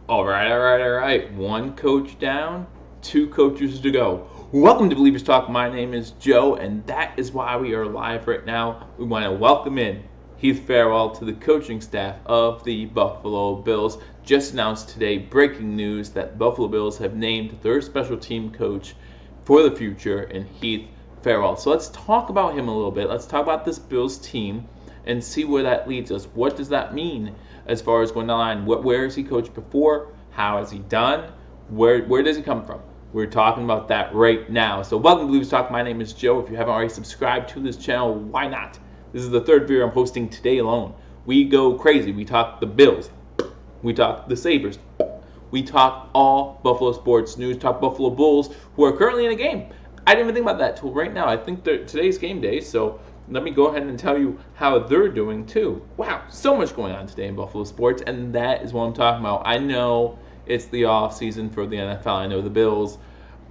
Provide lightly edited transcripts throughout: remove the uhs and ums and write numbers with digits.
All right. One coach down, two coaches to go. Welcome to Believers Talk. My name is Joe, and that is why we are live right now. We want to welcome in Heath Farwell to the coaching staff of the Buffalo Bills. Just announced today, breaking news that Buffalo Bills have named their special team coach for the future in Heath Farwell. So let's talk about him a little bit. Let's talk about this Bills team and see where that leads us. What does that mean as far as going down the line? Where has he coached before? How has he done? Where does he come from? We're talking about that right now. So welcome to Blues Talk. My name is Joe. If you haven't already subscribed to this channel, why not? This is the third video I'm posting today alone. We go crazy. We talk the Bills. We talk the Sabres. We talk all Buffalo sports news. Talk Buffalo Bulls, who are currently in a game. I didn't even think about that till right now. I think today's game day, so let me go ahead and tell you how they're doing too. Wow, so much going on today in Buffalo sports, and that is what I'm talking about. I know it's the off season for the NFL. I know the Bills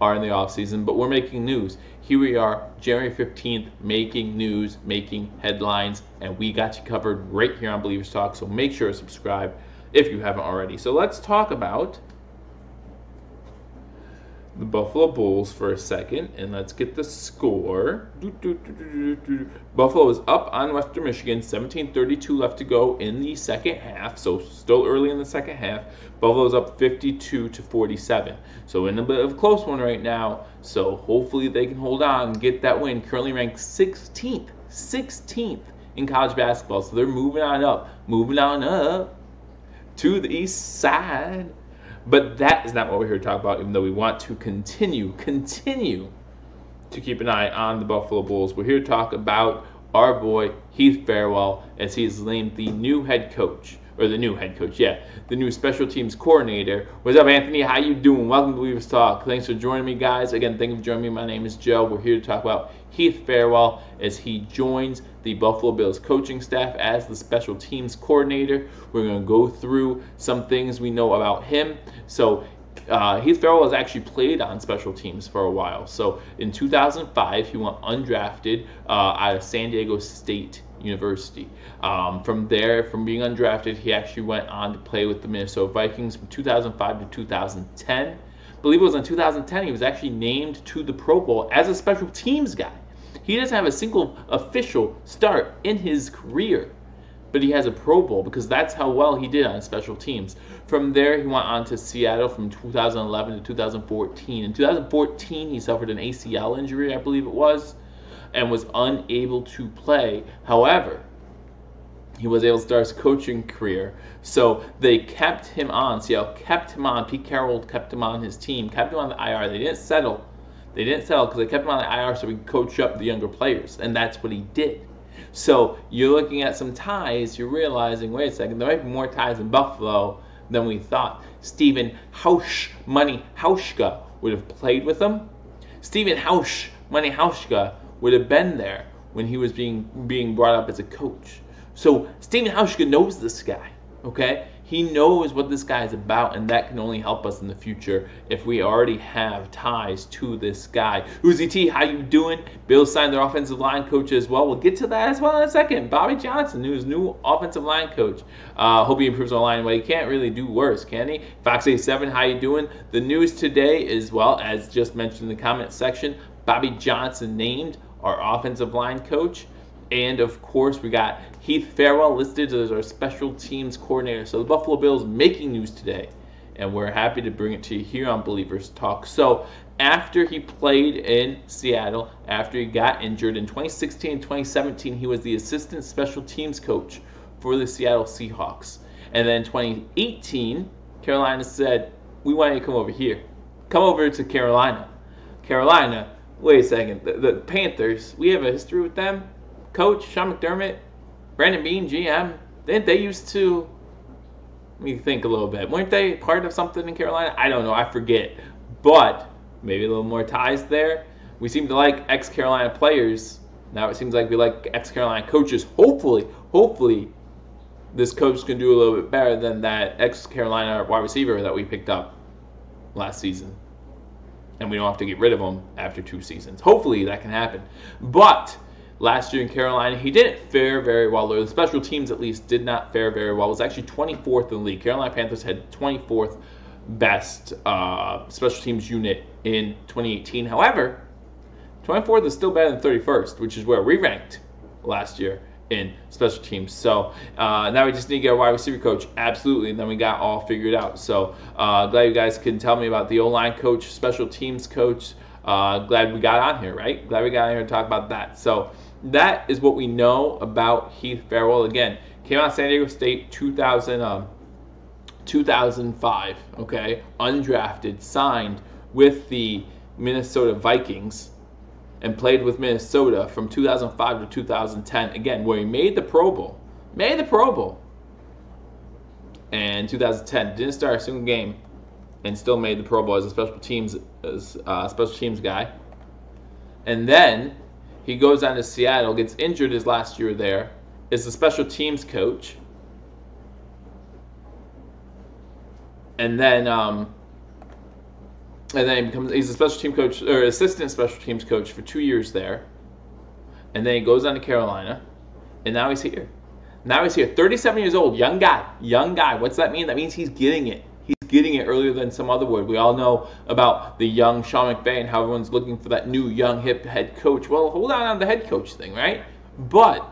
are in the off season, but we're making news. Here we are, January 15th, making news, making headlines, and we got you covered right here on Believers Talk. So make sure to subscribe if you haven't already. So let's talk about the Buffalo Bulls for a second, and let's get the score. Buffalo is up on Western Michigan, 17:32 left to go in the second half, so still early in the second half. Buffalo's up 52-47, so in a bit of a close one right now, so hopefully they can hold on and get that win. Currently ranked 16th in college basketball, so they're moving on up to the east side. But that is not what we're here to talk about, even though we want to continue to keep an eye on the Buffalo Bulls. We're here to talk about our boy Heath Farwell, as he's named the new head coach, the new special teams coordinator. What's up, Anthony? How you doing? Welcome to Believers Talk. Thanks for joining me, guys. Again, thank you for joining me. My name is Joe. We're here to talk about Heath Farwell as he joins the Buffalo Bills coaching staff as the special teams coordinator. We're going to go through some things we know about him. So Heath Farwell has actually played on special teams for a while. So in 2005, he went undrafted out of San Diego State University. From there, from being undrafted, he actually went on to play with the Minnesota Vikings from 2005 to 2010. I believe it was in 2010 he was actually named to the Pro Bowl as a special teams guy. He doesn't have a single official start in his career, but he has a Pro Bowl because that's how well he did on special teams. From there, he went on to Seattle from 2011 to 2014. In 2014, he suffered an ACL injury, I believe it was, and was unable to play. However, he was able to start his coaching career. So they kept him on. Seattle kept him on. Pete Carroll kept him on his team, kept him on the IR. They didn't settle because they kept him on the IR so he could coach up the younger players, and that's what he did. So you're looking at some ties, you're realizing, wait a second, there might be more ties in Buffalo than we thought. Stephen Hauschka would have played with him. Stephen Hauschka would have been there when he was being brought up as a coach. So Stephen Hauschka knows this guy, okay? He knows what this guy is about, and that can only help us in the future if we already have ties to this guy. Uzi T, how you doing? Bills signed their offensive line coach as well. We'll get to that as well in a second. Bobby Johnson, who's new offensive line coach. Hope he improves on the line. Well, he can't really do worse, can he? Fox87, how you doing? The news today is, well, as just mentioned in the comment section, Bobby Johnson named our offensive line coach. And, of course, we got Heath Farwell listed as our special teams coordinator. So the Buffalo Bills making news today, and we're happy to bring it to you here on Believers Talk. So after he played in Seattle, after he got injured in 2016 and 2017, he was the assistant special teams coach for the Seattle Seahawks. And then in 2018, Carolina said, we want you to come over here. Come over to Carolina. Carolina, wait a second, the Panthers, we have a history with them. Coach Sean McDermott, Brandon Beane, GM, didn't they used to, let me think a little bit, weren't they part of something in Carolina? I don't know, I forget. But maybe a little more ties there. We seem to like ex-Carolina players. Now it seems like we like ex-Carolina coaches. Hopefully, this coach can do a little bit better than that ex-Carolina wide receiver that we picked up last season. And we don't have to get rid of him after 2 seasons. Hopefully that can happen. But last year in Carolina. He didn't fare very well, or the special teams at least did not fare very well. It was actually 24th in the league. Carolina Panthers had 24th best special teams unit in 2018. However, 24th is still better than 31st, which is where we ranked last year in special teams. So now we just need to get a wide receiver coach. Absolutely. And then we got all figured out. So glad you guys can tell me about the O-line coach, special teams coach. Glad we got on here, right? Glad we got on here to talk about that. So that is what we know about Heath Farwell. Again, came out of San Diego State 2005, okay? Undrafted, signed with the Minnesota Vikings, and played with Minnesota from 2005 to 2010, again, where he made the Pro Bowl. And 2010, didn't start a single game, and still made the Pro Bowl as a special teams guy. And then he goes down to Seattle, gets injured his last year there, is a special teams coach, and then he's a special team coach, or assistant special teams coach for 2 years there. And then he goes on to Carolina, and now he's here. 37 years old, young guy. What's that mean? That means he's getting it. He's getting it earlier than some other would. We all know about the young Sean McVay and how everyone's looking for that new, young, hip head coach. Well, hold on the head coach thing, right? But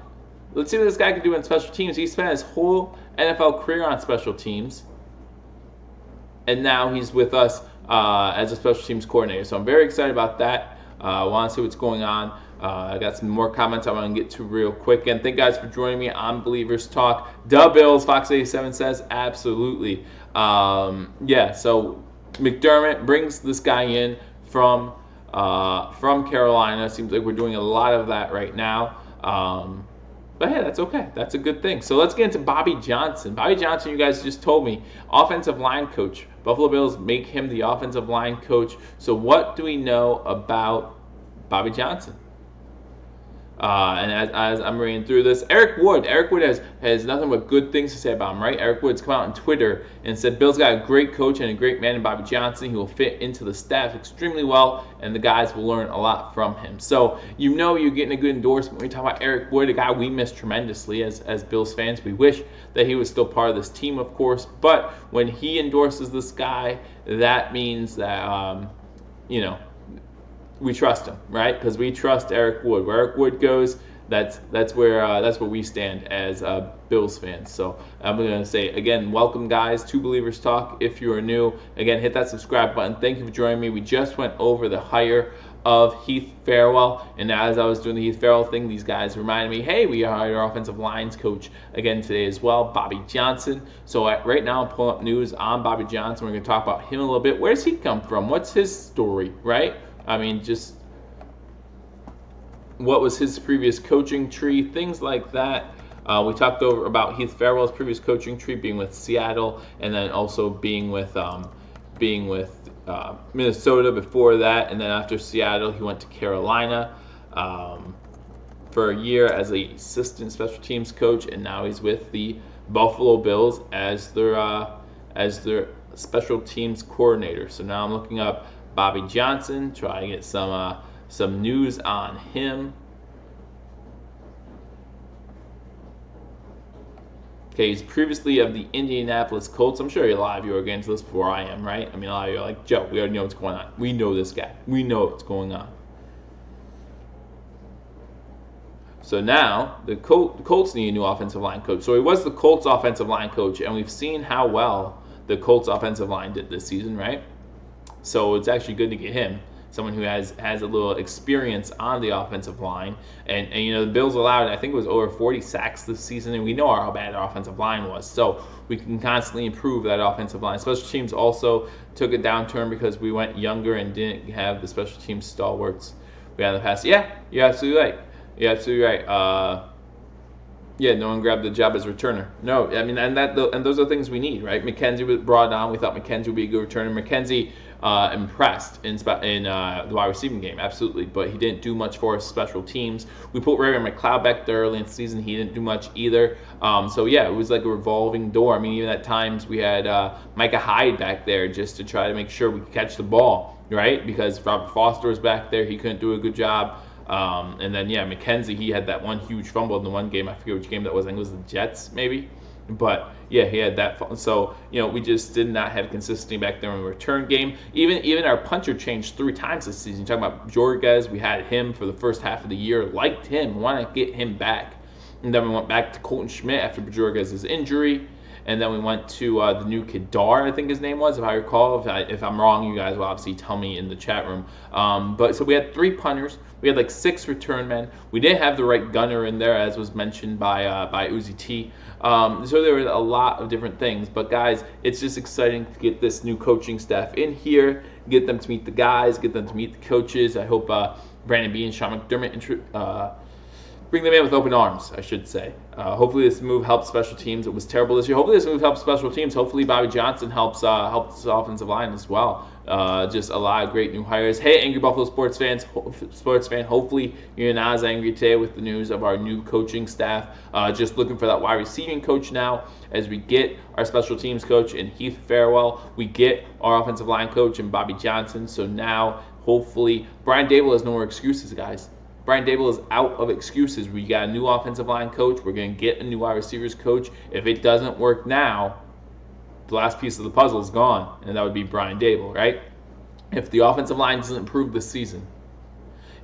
let's see what this guy can do in special teams. He spent his whole NFL career on special teams, and now he's with us as a special teams coordinator. So I'm very excited about that. I want to see what's going on. I got some more comments I want to get to real quick. And thank you guys for joining me on Believers Talk. Duh Bills, Fox87 says, absolutely. So McDermott brings this guy in from Carolina. Seems like we're doing a lot of that right now. But hey, that's okay. That's a good thing. So let's get into Bobby Johnson. Bobby Johnson, you guys just told me, offensive line coach. Buffalo Bills make him the offensive line coach. So what do we know about Bobby Johnson? And as I'm reading through this, Eric Wood has nothing but good things to say about him, right? Eric Wood's come out on Twitter and said, Bill's got a great coach and a great man in Bobby Johnson. He will fit into the staff extremely well, and the guys will learn a lot from him. So you know you're getting a good endorsement when we talk about Eric Wood, a guy we miss tremendously as Bills fans. We wish that he was still part of this team, of course, but when he endorses this guy, that means that, we trust him, right? Because we trust Eric Wood. Where Eric Wood goes, that's where we stand as Bills fans. So I'm going to say again, welcome guys to Believers Talk. If you are new, again, hit that subscribe button. Thank you for joining me. We just went over the hire of Heath Farwell, and as I was doing the Heath Farwell thing, these guys reminded me, hey, we hired our offensive lines coach again today as well, Bobby Johnson. So right now I'm pulling up news on Bobby Johnson. We're going to talk about him a little bit. Where does he come from? What's his story, right? I mean, just what was his previous coaching tree, things like that. We talked over about Heath Farwell's previous coaching tree being with Seattle, and then also being with Minnesota before that, and then after Seattle, he went to Carolina for a year as an assistant special teams coach, and now he's with the Buffalo Bills as their special teams coordinator. So now I'm looking up Bobby Johnson, try to get some news on him. Okay, he's previously of the Indianapolis Colts. I'm sure a lot of you are getting to this before I am, right? I mean, a lot of you are like, Joe, we already know what's going on. We know this guy. We know what's going on. So now the Colts need a new offensive line coach. So he was the Colts offensive line coach, and we've seen how well the Colts offensive line did this season, right? So it's actually good to get him, someone who has a little experience on the offensive line. And the Bills allowed, I think it was over 40 sacks this season, and we know how bad our offensive line was. So we can constantly improve that offensive line. Special teams also took a downturn because we went younger and didn't have the special teams stalwarts we had in the past. Yeah, you're absolutely right. You're absolutely right. No one grabbed the job as returner. No, I mean, and those are things we need, right? McKenzie was brought on. We thought McKenzie would be a good returner. McKenzie impressed in the wide receiving game, absolutely, but he didn't do much for us special teams. We put Ray McLeod back there early in the season. He didn't do much either. It was like a revolving door. I mean, even at times we had Micah Hyde back there just to try to make sure we could catch the ball, right? Because Robert Foster was back there. He couldn't do a good job And then, yeah, McKenzie, he had that one huge fumble in the one game. I forget which game that was. I think it was the Jets, maybe. But, yeah, he had that. So, we just did not have consistency back there in the return game. Even our punter changed 3 times this season. You're talking about Jorges. We had him for the first half of the year. Liked him. Want to get him back. And then we went back to Colton Schmidt after Jorges' injury. And then we went to the new kid, Dar, I think his name was, if I recall. If I'm wrong, you guys will obviously tell me in the chat room. But so we had 3 punters. We had like 6 return men. We didn't have the right gunner in there, as was mentioned by Uzi T. So there were a lot of different things. But guys, it's just exciting to get this new coaching staff in here, get them to meet the guys, get them to meet the coaches. I hope Brandon B and Sean McDermott bring them in with open arms, I should say. Hopefully this move helps special teams. It was terrible this year. Hopefully this move helps special teams. Hopefully Bobby Johnson helps the offensive line as well. Just a lot of great new hires. Hey, Angry Buffalo sports fan, hopefully you're not as angry today with the news of our new coaching staff. Just looking for that wide receiving coach now as we get our special teams coach in Heath Farwell. We get our offensive line coach in Bobby Johnson. So now, hopefully, Brian Dable has no more excuses, guys. Brian Dable is out of excuses. We got a new offensive line coach. We're going to get a new wide receivers coach. If it doesn't work now, the last piece of the puzzle is gone, and that would be Brian Dable, right? If the offensive line doesn't improve this season,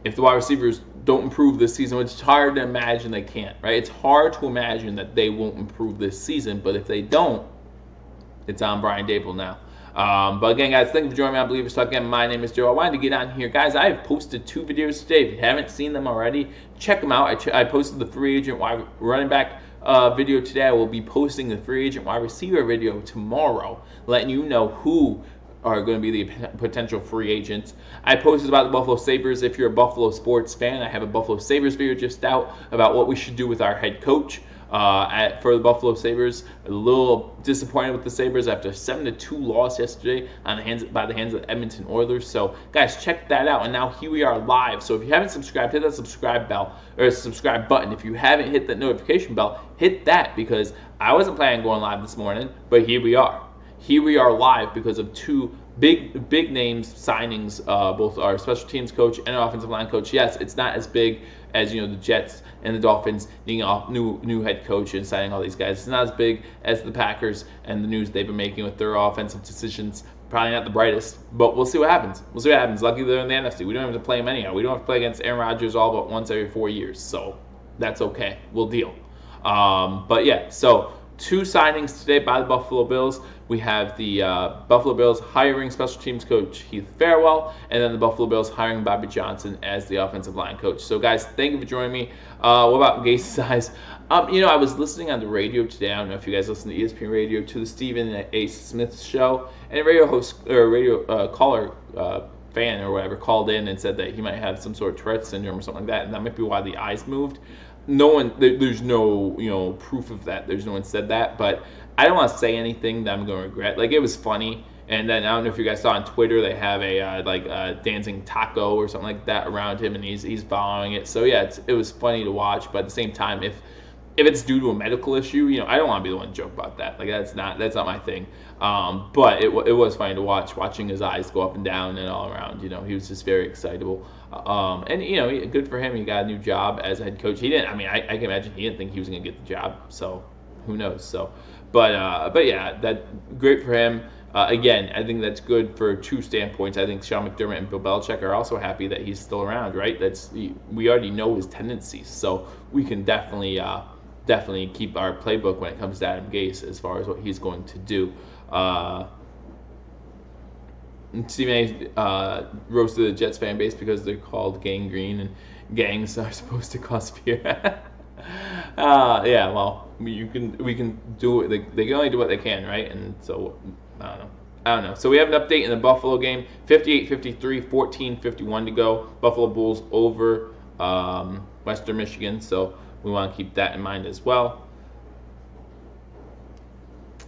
if the wide receivers don't improve this season, which is hard to imagine they can't, right? It's hard to imagine that they won't improve this season, but if they don't, it's on Brian Dable now. But again, guys, thank you for joining me on Believers Talk. Again, my name is Joe. I wanted to get on here. Guys, I have posted 2 videos today. If you haven't seen them already, check them out. I posted the free agent wide running back video today. I will be posting the free agent wide receiver video tomorrow, letting you know who are going to be the potential free agents. I posted about the Buffalo Sabres. If you're a Buffalo sports fan, I have a Buffalo Sabres video just out about what we should do with our head coach. For the Buffalo Sabres, a little disappointed with the Sabres after a 7-2 loss yesterday by the hands of the Edmonton Oilers. So, guys, check that out. And now here we are live. So if you haven't subscribed, hit that subscribe bell or subscribe button. If you haven't hit that notification bell, hit that, because I wasn't planning on going live this morning, but here we are. Here we are live because of 2 big names signings, both our special teams coach and our offensive line coach. Yes, it's not as big as the Jets and the Dolphins needing a new head coach and signing all these guys. It's not as big as the Packers and the news they've been making with their offensive decisions. Probably not the brightest, but we'll see what happens. Luckily, they're in the NFC. We don't have to play them anyhow. We don't have to play against Aaron Rodgers all but once every 4 years, so that's okay. We'll deal. But yeah, so 2 signings today by the Buffalo Bills. We have the Buffalo Bills hiring special teams coach Heath Farwell, and then the Buffalo Bills hiring Bobby Johnson as the offensive line coach. So, guys, thank you for joining me. What about Gase's eyes? I was listening on the radio today. I don't know if you guys listen to ESPN Radio, to the Stephen A. Smith show, and a radio host or radio caller fan or whatever called in and said that he might have some sort of Tourette's syndrome or something like that, and that might be why the eyes moved. There's no proof of that. There's no one said that, but I don't want to say anything that I'm going to regret. Like, it was funny, and then I don't know if you guys saw on Twitter, they have a dancing taco or something like that around him, and he's following it. So yeah, it was funny to watch, but at the same time, if it's due to a medical issue, I don't want to be the one to joke about that. Like, that's not my thing. But it was funny to watching his eyes go up and down and all around. He was just very excitable. And good for him. He got a new job as head coach. He didn't. I mean, I can imagine he didn't think he was going to get the job. So who knows? So, but yeah, that great for him. Again, I think that's good for 2 standpoints. I think Sean McDermott and Bill Belichick are also happy that he's still around, right? We already know his tendencies, so we can definitely keep our playbook when it comes to Adam Gase as far as what he's going to do. Stephen A. Roasted the Jets fan base because they're called gangrene, and gangs are supposed to cause fear. Yeah, well, we can do it. They can only do what they can, right? And so I don't know. So we have an update in the Buffalo game. 58-53, 14-51 to go. Buffalo Bulls over Western Michigan. So we want to keep that in mind as well.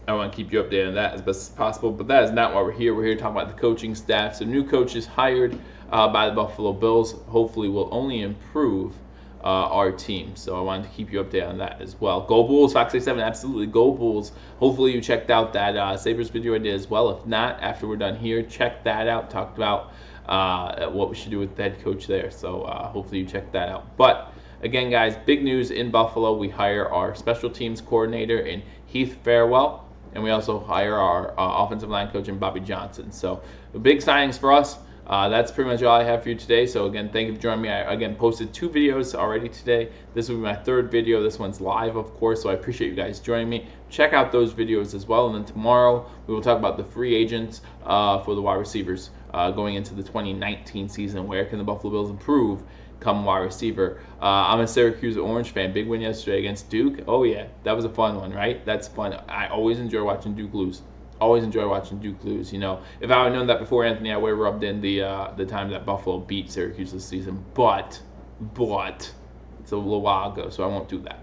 I want to keep you updated on that as best as possible, but that is not why we're here. We're here to talk about the coaching staff. So new coaches hired by the Buffalo Bills hopefully will only improve our team. So I wanted to keep you updated on that as well. Go Bulls, Fox 87, absolutely. Go Bulls. Hopefully you checked out that Sabres video I did as well. If not, after we're done here, check that out. Talked about what we should do with the head coach there. So hopefully you check that out. But again, guys, big news in Buffalo. We hire our special teams coordinator in Heath Farwell, and we also hire our offensive line coach in Bobby Johnson. So big signings for us. That's pretty much all I have for you today. So again, thank you for joining me. I again posted 2 videos already today. This will be my 3rd video. This one's live, of course, so I appreciate you guys joining me. Check out those videos as well. And then tomorrow we will talk about the free agents for the wide receivers going into the 2019 season. Where can the Buffalo Bills improve come wide receiver? I'm a Syracuse Orange fan. Big win yesterday against Duke. Oh yeah, that was a fun one, right? That's fun. I always enjoy watching Duke lose. Always enjoy watching Duke lose. You know, if I had known that before Anthony, I would have rubbed in the time that Buffalo beat Syracuse this season. But it's a little while ago, so I won't do that.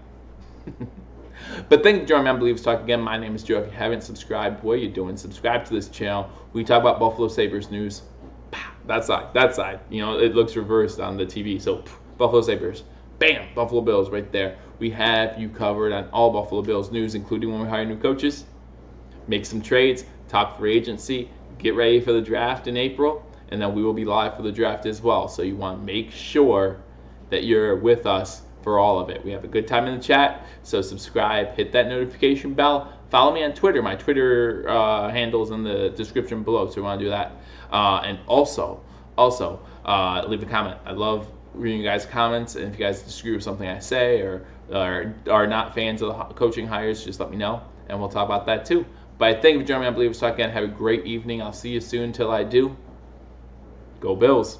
But thank you for joining me on Believers Talk again. My name is Joe. If you haven't subscribed, what are you doing? Subscribe to this channel. We talk about Buffalo Sabres news. That side. You know, it looks reversed on the TV. So Buffalo Sabres. Bam! Buffalo Bills right there. We have you covered on all Buffalo Bills news, including when we hire new coaches, make some trades, talk free agency, get ready for the draft in April, and then we will be live for the draft as well. So you want to make sure that you're with us for all of it. We have a good time in the chat, so subscribe, hit that notification bell, follow me on Twitter. My Twitter handle is in the description below, so you want to do that. And also leave a comment. I love reading you guys' comments, and if you guys disagree with something I say or are not fans of the coaching hires, just let me know, and we'll talk about that too. But thank you for joining me on Believers Talk again. Have a great evening. I'll see you soon. Till I do, go Bills.